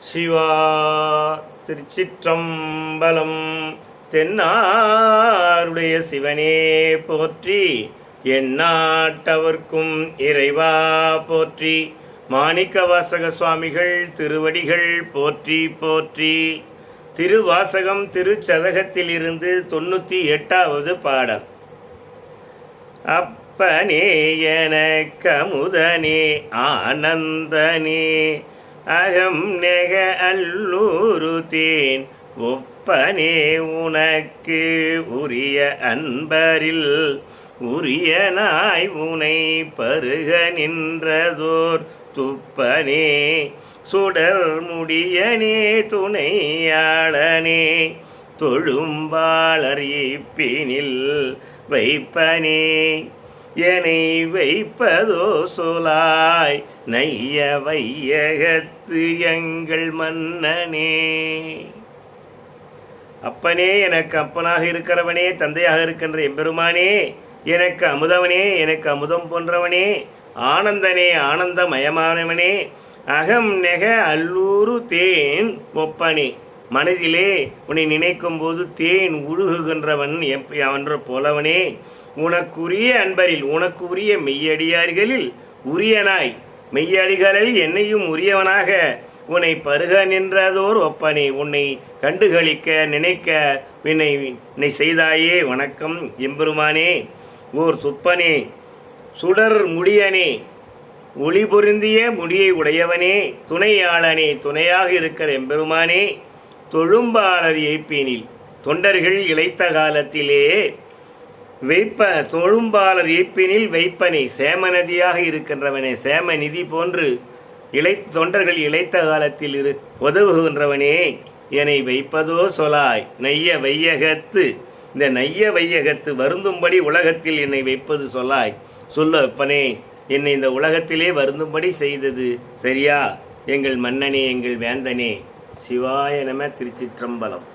சிவா திருச்சிற்றம்பலம். தென்னாருடைய சிவனே போற்றி, எந்நாட்டவர்க்கும் இறைவா போற்றி. மாணிக்கவாசக சுவாமிகள் திருவடிகள் போற்றி போற்றி. திருவாசகம் திருச்சதகத்திலிருந்து 98வது பாடல். அப்பனே எனக்கமுதனே ஆனந்தனே, அகம் நெக அல்லூரு தேன் ஒப்பனே, உனக்கு உரிய அன்பரில் உரியனாய் உனை பருக நின்றதோர் துப்பனே, சுடர் முடியனே துணையாளனே, தொழும்பாளர் இப்பினில் வைப்பனே, என்னை வைப்பதோ சொலாய் நைய வையகத்து எங்கள் மன்னனே. அப்பனே, எனக்கு அப்பனாக இருக்கிறவனே, தந்தையாக இருக்கின்ற எம்பெருமானே, எனக்கு அமுதவனே, எனக்கு அமுதம் போன்றவனே, ஆனந்தனே, ஆனந்தமயமானவனே, அகம் நெக அல்லூரு தேன் ஒப்பனே, மனதிலே உன்னை நினைக்கும் போது தேன் உருகுகின்றவன் என்ற போலவனே, உனக்குரிய அன்பரில் உனக்குரிய மெய்யடியார்களில் உரியனாய், மெய்யடிகளில் என்னையும் உரியவனாக உன்னை பருக நின்றதோர் ஒப்பனே, உன்னை கண்டுகளிக்க நினைக்க என்னை செய்தாயே. வணக்கம் எம்பெருமானே. ஓர் சுப்பனே, சுடர் முடியனே, ஒளி பொருந்திய முடியை உடையவனே, துணையாளனே, துணையாக இருக்கிற எம்பெருமானே, தொழும்பாளர் ஏய்ப்பினில் தொண்டர்கள் இளைத்த காலத்திலே தொழும்பாளர் ஏய்ப்பினில் வைப்பனே, சேமநதியாக இருக்கின்றவனே, சேமநிதி போன்று தொண்டர்கள் இளைத்த காலத்தில் உதவுகின்றவனே, என்னை வைப்பதோ சொலாய் நைய வையகத்து, இந்த நைய வையகத்து வருந்தும்படி உலகத்தில் என்னை வைப்பது சொல்லாய். சொல்ல அப்பனே, என்னை இந்த உலகத்திலே வருந்தும்படி செய்தது சரியா? எங்கள் மன்னனே, எங்கள் வேந்தனே. சிவாய நம. திருச்சிற்றம்பலம்.